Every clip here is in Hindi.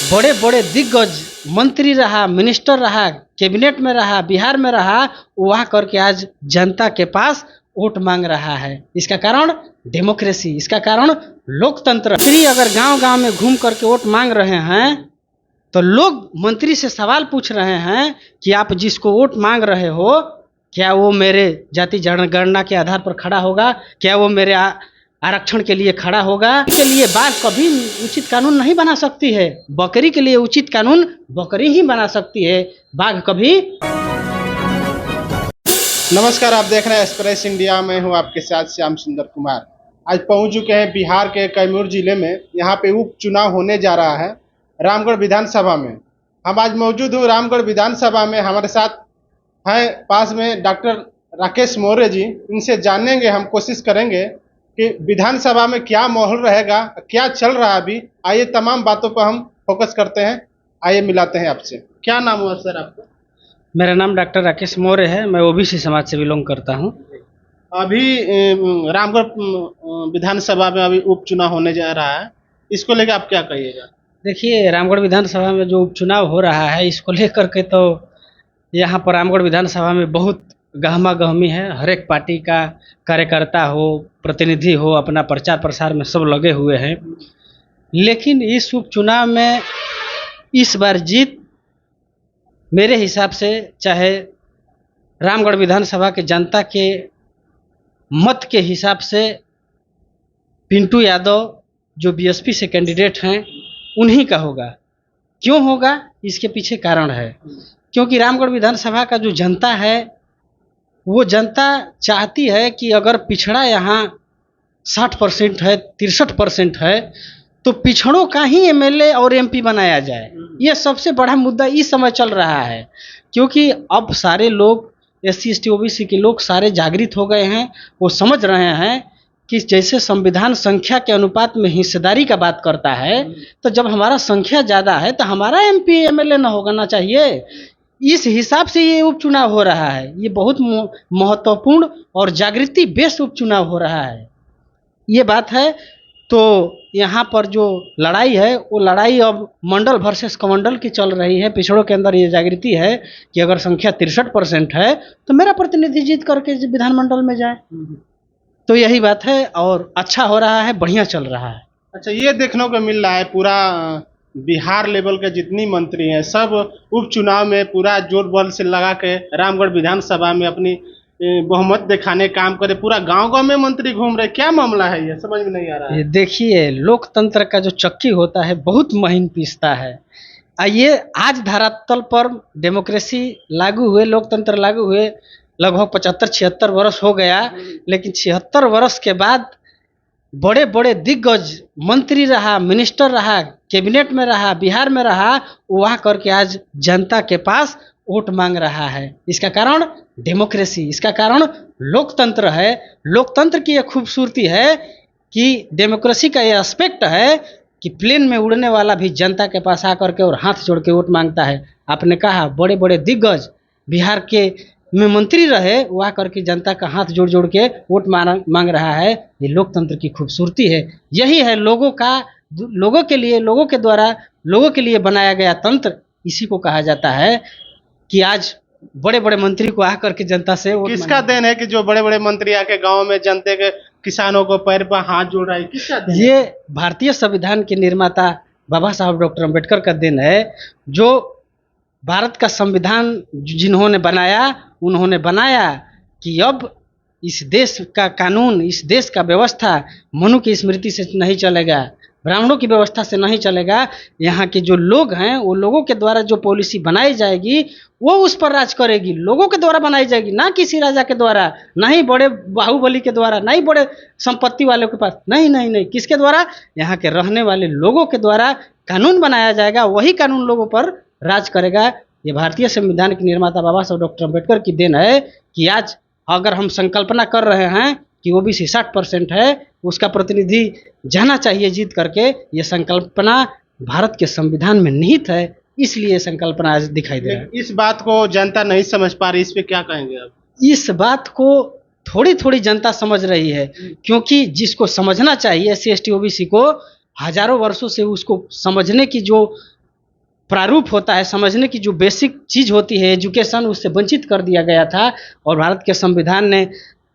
बड़े बड़े दिग्गज मंत्री रहा, मिनिस्टर रहा, कैबिनेट में रहा, बिहार में रहा, वहाँ करके आज जनता के पास वोट मांग रहा है। इसका कारण डेमोक्रेसी, इसका कारण लोकतंत्र। मंत्री अगर गांव-गांव में घूम करके वोट मांग रहे हैं तो लोग मंत्री से सवाल पूछ रहे हैं कि आप जिसको वोट मांग रहे हो, क्या वो मेरे जाति जनगणना के आधार पर खड़ा होगा? क्या वो मेरे आरक्षण के लिए खड़ा होगा? के लिए बाघ कभी उचित कानून नहीं बना सकती है, बकरी के लिए उचित कानून बकरी ही बना सकती है, बाघ कभी। नमस्कार, आप देख रहे हैं एक्सप्रेस इंडिया। मैं हूं आपके साथ श्याम सुंदर कुमार। आज पहुंच चुके हैं बिहार के कैमूर जिले में। यहां पे उपचुनाव होने जा रहा है रामगढ़ विधानसभा में। हम आज मौजूद हूं रामगढ़ विधानसभा में। हमारे साथ हैं पास में डॉक्टर राकेश मौर्य जी। इनसे जानेंगे, हम कोशिश करेंगे कि विधानसभा में क्या माहौल रहेगा, क्या चल रहा है अभी। आइए तमाम बातों पर हम फोकस करते हैं। आइए मिलाते हैं आपसे। क्या नाम हुआ सर आपका? मेरा नाम डॉक्टर राकेश मौर्य है। मैं ओबीसी समाज से बिलोंग करता हूँ। अभी रामगढ़ विधानसभा में अभी उपचुनाव होने जा रहा है, इसको लेकर आप क्या कहिएगा? देखिए, रामगढ़ विधानसभा में जो उपचुनाव हो रहा है, इसको लेकर के तो यहाँ पर रामगढ़ विधानसभा में बहुत गहमा गहमी है। हर एक पार्टी का कार्यकर्ता हो, प्रतिनिधि हो, अपना प्रचार प्रसार में सब लगे हुए हैं। लेकिन इस उपचुनाव में इस बार जीत मेरे हिसाब से, चाहे रामगढ़ विधानसभा के जनता के मत के हिसाब से, पिंटू यादव जो बीएसपी से कैंडिडेट हैं उन्हीं का होगा। क्यों होगा? इसके पीछे कारण है। क्योंकि रामगढ़ विधानसभा का जो जनता है, वो जनता चाहती है कि अगर पिछड़ा यहाँ 60% है, 63% है, तो पिछड़ों का ही एमएलए और एमपी बनाया जाए। ये सबसे बड़ा मुद्दा इस समय चल रहा है। क्योंकि अब सारे लोग, एससी एसटी ओबीसी के लोग सारे जागृत हो गए हैं। वो समझ रहे हैं कि जैसे संविधान संख्या के अनुपात में हिस्सेदारी का बात करता है, तो जब हमारा संख्या ज़्यादा है तो हमारा एमपी एमएलए ना होना चाहिए। इस हिसाब से ये उपचुनाव हो रहा है। ये बहुत महत्वपूर्ण और जागृति बेस्ड उपचुनाव हो रहा है, ये बात है। तो यहाँ पर जो लड़ाई है, वो लड़ाई अब मंडल वर्सेस कमंडल की चल रही है। पिछड़ों के अंदर ये जागृति है कि अगर संख्या 63% है तो मेरा प्रतिनिधि जीत करके विधानमंडल में जाए। तो यही बात है और अच्छा हो रहा है, बढ़िया चल रहा है। अच्छा, ये देखने को मिल रहा है पूरा बिहार लेवल के जितनी मंत्री हैं सब उपचुनाव में पूरा जोर बल से लगा के रामगढ़ विधानसभा में अपनी बहुमत दिखाने काम करे। पूरा गांव-गांव में मंत्री घूम रहे। क्या मामला है? ये समझ में नहीं आ रहा है। ये देखिए, लोकतंत्र का जो चक्की होता है बहुत महीन पीसता है। आइए, आज धरातल पर डेमोक्रेसी लागू हुए, लोकतंत्र लागू हुए लगभग 75-76 वर्ष हो गया। लेकिन 76 वर्ष के बाद बड़े बड़े दिग्गज मंत्री रहा, मिनिस्टर रहा, कैबिनेट में रहा, बिहार में रहा, वहाँ करके आज जनता के पास वोट मांग रहा है। इसका कारण डेमोक्रेसी, इसका कारण लोकतंत्र है। लोकतंत्र की यह खूबसूरती है कि डेमोक्रेसी का यह एस्पेक्ट है कि प्लेन में उड़ने वाला भी जनता के पास आकर के और हाथ जोड़ के वोट मांगता है। आपने कहा बड़े बड़े दिग्गज बिहार के में मंत्री रहे, वो आकर के जनता का हाथ जोड़ जोड़ के वोट मांग रहा है। ये लोकतंत्र की खूबसूरती है। यही है लोगों का, लोगों के लिए, लोगों के द्वारा, लोगों के लिए बनाया गया तंत्र। इसी को कहा जाता है कि आज बड़े बड़े मंत्री को आकर के जनता से वोट किसका देन है कि जो बड़े बड़े मंत्री आके गांव में जनते के किसानों को पैर पर हाथ जोड़ रहा है? किसका देन? ये भारतीय संविधान के निर्माता बाबा साहब डॉक्टर अम्बेडकर का देन है। जो भारत का संविधान जिन्होंने बनाया, उन्होंने बनाया कि अब इस देश का कानून, इस देश का व्यवस्था मनु की स्मृति से नहीं चलेगा, ब्राह्मणों की व्यवस्था से नहीं चलेगा। यहाँ के जो लोग हैं, वो लोगों के द्वारा जो पॉलिसी बनाई जाएगी वो उस पर राज करेगी। लोगों के द्वारा बनाई जाएगी, ना किसी राजा के द्वारा, ना ही बड़े बाहुबली के द्वारा, ना ही बड़े संपत्ति वालों के पास। नहीं नहीं नहीं, किसके द्वारा? यहाँ के रहने वाले लोगों के द्वारा कानून बनाया जाएगा। वही कानून लोगों पर राज करेगा। ये भारतीय संविधान के निर्माता बाबा साहब डॉक्टर अम्बेडकर की देन है कि आज अगर हम संकल्पना कर रहे हैं कि ओबीसी 60% है, उसका प्रतिनिधि जाना चाहिए जीत करके, ये संकल्पना भारत के संविधान में निहित है। इसलिए संकल्पना आज दिखाई दे रहा है। इस बात को जनता नहीं समझ पा रही, इस पे क्या कहेंगे आप? इस बात को थोड़ी थोड़ी जनता समझ रही है, क्योंकि जिसको समझना चाहिए एससी एसटी ओबीसी को, हजारों वर्षों से उसको समझने की जो प्रारूप होता है, समझने की जो बेसिक चीज़ होती है एजुकेशन, उससे वंचित कर दिया गया था। और भारत के संविधान ने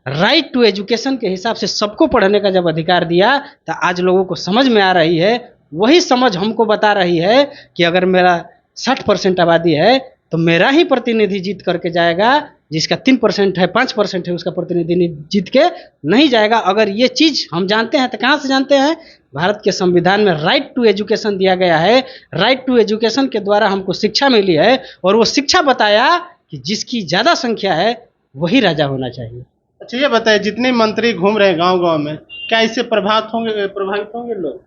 राइट टू एजुकेशन के हिसाब से सबको पढ़ने का जब अधिकार दिया, तो आज लोगों को समझ में आ रही है। वही समझ हमको बता रही है कि अगर मेरा 60% आबादी है तो मेरा ही प्रतिनिधि जीत करके जाएगा, जिसका 3% है 5% है उसका प्रतिनिधि जीत के नहीं जाएगा। अगर ये चीज़ हम जानते हैं तो कहाँ से जानते हैं? भारत के संविधान में राइट टू एजुकेशन दिया गया है। राइट टू एजुकेशन के द्वारा हमको शिक्षा मिली है, और वो शिक्षा बताया कि जिसकी ज़्यादा संख्या है वही राजा होना चाहिए। अच्छा ये बताइए, जितने मंत्री घूम रहे हैं गांव-गांव में, क्या इससे प्रभावित होंगे लोग?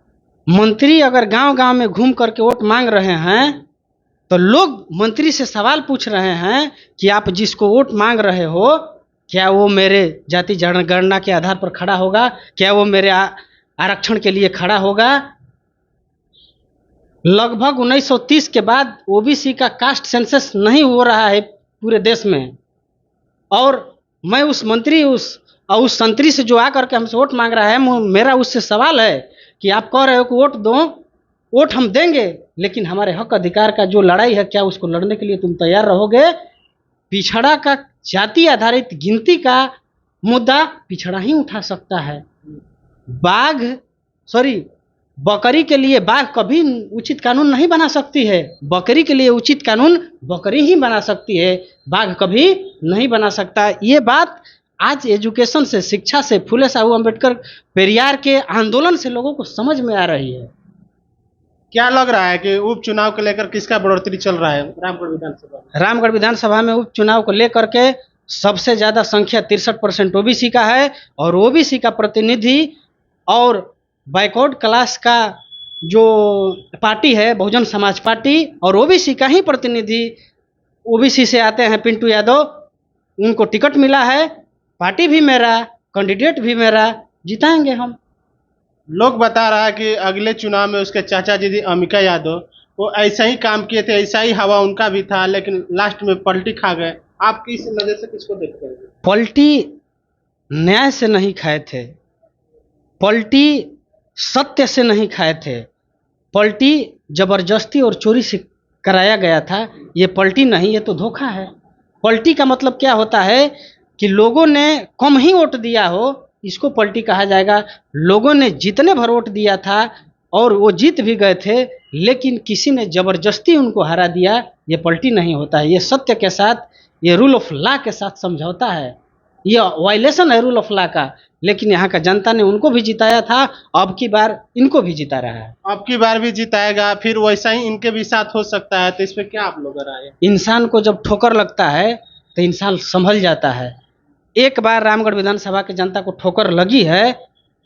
मंत्री अगर गांव-गांव में घूम करके वोट मांग रहे हैं तो लोग मंत्री से सवाल पूछ रहे हैं कि आप जिसको वोट मांग रहे हो, क्या वो मेरे जाति जनगणना के आधार पर खड़ा होगा? क्या वो मेरे आरक्षण के लिए खड़ा होगा? लगभग 1930 के बाद ओबीसी का कास्ट सेंसस नहीं हो रहा है पूरे देश में, और मैं उस मंत्री उस संतरी से जो आकर के हमसे वोट मांग रहा है, मेरा उससे सवाल है कि आप कह रहे हो कि वोट दो, वोट हम देंगे, लेकिन हमारे हक अधिकार का जो लड़ाई है, क्या उसको लड़ने के लिए तुम तैयार रहोगे? पिछड़ा का जाति आधारित गिनती का मुद्दा पिछड़ा ही उठा सकता है। बकरी के लिए बाघ कभी उचित कानून नहीं बना सकती है। बकरी के लिए उचित कानून बकरी ही बना सकती है, बाघ कभी नहीं बना सकता। ये बात आज एजुकेशन से, शिक्षा से, फुले साहू अम्बेडकर पेरियार के आंदोलन से लोगों को समझ में आ रही है। क्या लग रहा है कि उपचुनाव को लेकर किसका बढ़ोतरी चल रहा है रामगढ़ विधानसभा में? रामगढ़ विधानसभा में उपचुनाव को लेकर के सबसे ज़्यादा संख्या 63% ओबीसी का है, और ओबीसी का प्रतिनिधि और बैकवर्ड क्लास का जो पार्टी है बहुजन समाज पार्टी, और ओबीसी का ही प्रतिनिधि ओबीसी से आते हैं पिंटू यादव, उनको टिकट मिला है। पार्टी भी मेरा, कैंडिडेट भी मेरा, जिताएंगे हम। लोग बता रहा है कि अगले चुनाव में उसके चाचा जी अम्बिका यादव वो ऐसा ही काम किए थे, ऐसा ही हवा उनका भी था, लेकिन लास्ट में पलटी खा गए। आप किस नज़र से किसको देखते हैं? पलटी न्याय से नहीं खाए थे, पलटी सत्य से नहीं खाए थे, पलटी जबरदस्ती और चोरी से कराया गया था। ये पलटी नहीं, ये तो धोखा है। पलटी का मतलब क्या होता है कि लोगों ने कम ही वोट दिया हो, इसको पलटी कहा जाएगा। लोगों ने जितने भर वोट दिया था और वो जीत भी गए थे, लेकिन किसी ने जबरदस्ती उनको हरा दिया, ये पलटी नहीं होता है। ये सत्य के साथ, ये रूल ऑफ लॉ के साथ समझौता है। ये वायलेशन है रूल ऑफ लॉ का, लेकिन यहाँ का जनता ने उनको भी जिताया था, अब की बार इनको भी जिता रहा है। अब की बार भी जिताएगा, फिर वैसा ही इनके भी साथ हो सकता है, तो इस पर क्या आप लोग राय है? इंसान को जब ठोकर लगता है तो इंसान संभल जाता है। एक बार रामगढ़ विधानसभा की जनता को ठोकर लगी है,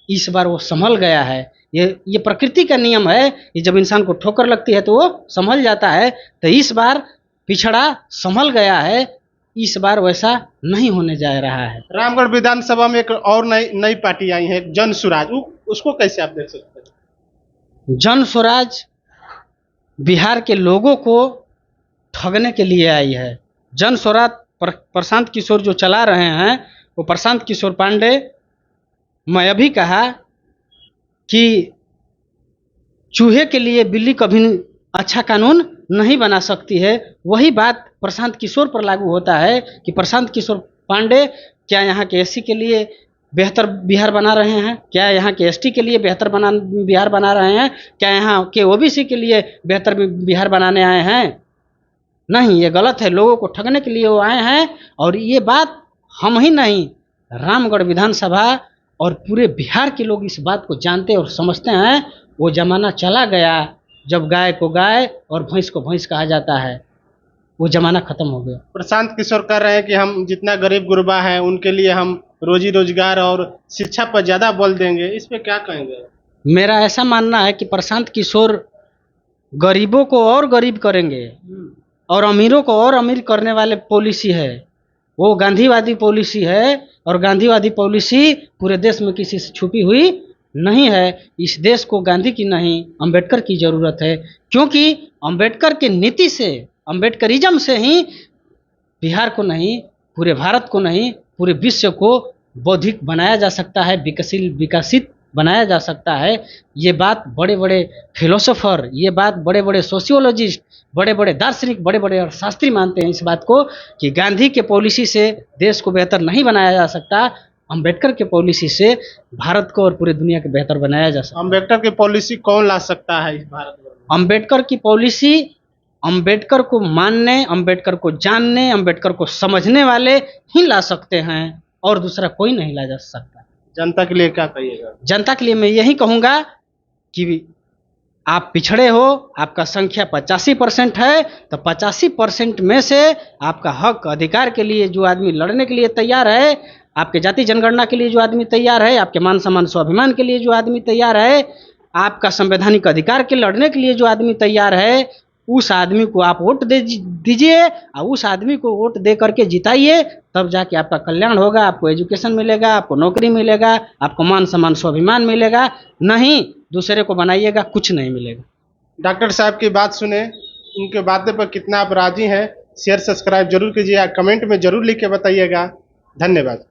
इस बार वो संभल गया है। ये प्रकृति का नियम है कि जब इंसान को ठोकर लगती है तो वो संभल जाता है। तो इस बार पिछड़ा संभल गया है, इस बार वैसा नहीं होने जा रहा है। रामगढ़ विधानसभा में एक और नई पार्टी आई है, जन स्वराज, उसको कैसे आप देख सकते हैं? जन स्वराज बिहार के लोगों को ठगने के लिए आई है। जन स्वराज प्रशांत किशोर जो चला रहे हैं, वो प्रशांत किशोर पांडे, मैं अभी कहा कि चूहे के लिए बिल्ली कभी अच्छा कानून नहीं बना सकती है, वही बात प्रशांत किशोर पर लागू होता है कि प्रशांत किशोर पांडे क्या यहाँ के एससी के लिए बेहतर बिहार बना रहे हैं? क्या यहाँ के एसटी के लिए बेहतर बिहार बना रहे हैं? क्या यहाँ के ओबीसी के लिए बेहतर बिहार बनाने आए हैं? नहीं, ये गलत है। लोगों को ठगने के लिए वो आए हैं, और ये बात हम ही नहीं, रामगढ़ विधानसभा और पूरे बिहार के लोग इस बात को जानते और समझते हैं। वो जमाना चला गया जब गाय को गाय और भैंस को भैंस कहा जाता है, वो जमाना खत्म हो गया। प्रशांत किशोर कह रहे हैं कि हम जितना गरीब गुरबा है उनके लिए हम रोजी रोजगार और शिक्षा पर ज़्यादा बल देंगे, इस पर क्या कहेंगे? मेरा ऐसा मानना है कि प्रशांत किशोर गरीबों को और गरीब करेंगे और अमीरों को और अमीर करने वाले पॉलिसी है। वो गांधीवादी पॉलिसी है, और गांधीवादी पॉलिसी पूरे देश में किसी से छुपी हुई नहीं है। इस देश को गांधी की नहीं, अंबेडकर की ज़रूरत है, क्योंकि अंबेडकर के नीति से, अंबेडकरिज्म से ही बिहार को नहीं, पूरे भारत को नहीं, पूरे विश्व को बौद्धिक बनाया जा सकता है, विकसित बनाया जा सकता है, ये बात बड़े बड़े फिलोसोफर, ये बात बड़े बड़े सोशियोलॉजिस्ट, बड़े बड़े दार्शनिक, बड़े बड़े अर्थशास्त्री मानते हैं इस बात को कि गांधी के पॉलिसी से देश को बेहतर नहीं बनाया जा सकता, अम्बेडकर के पॉलिसी से भारत को और पूरी दुनिया को बेहतर बनाया जा सकता है। अम्बेडकर की पॉलिसी कौन ला सकता है इस भारत में? अम्बेडकर की पॉलिसी अम्बेडकर को मानने, अम्बेडकर को जानने, अम्बेडकर को समझने वाले ही ला सकते हैं और दूसरा कोई नहीं ला जा सकता। जनता के लिए क्या कहिएगा? जनता के लिए मैं यही कहूँगा कि आप पिछड़े हो, आपका संख्या 85% है, तो 85% में से आपका हक अधिकार के लिए जो आदमी लड़ने के लिए तैयार है, आपके जाति जनगणना के लिए जो आदमी तैयार है, आपके मान सम्मान स्वाभिमान के लिए जो आदमी तैयार है, आपका संवैधानिक अधिकार के लड़ने के लिए जो आदमी तैयार है, उस आदमी को आप वोट दीजिए और उस आदमी को वोट दे करके जिताइए, तब जाके आपका कल्याण होगा, आपको एजुकेशन मिलेगा, आपको नौकरी मिलेगा, आपको मान सम्मान स्वाभिमान मिलेगा। नहीं दूसरे को बनाइएगा, कुछ नहीं मिलेगा। डॉक्टर साहब की बात सुने, उनके बातें पर कितना आप राजी हैं, शेयर सब्सक्राइब जरूर कीजिए, कमेंट में जरूर लिख के बताइएगा। धन्यवाद।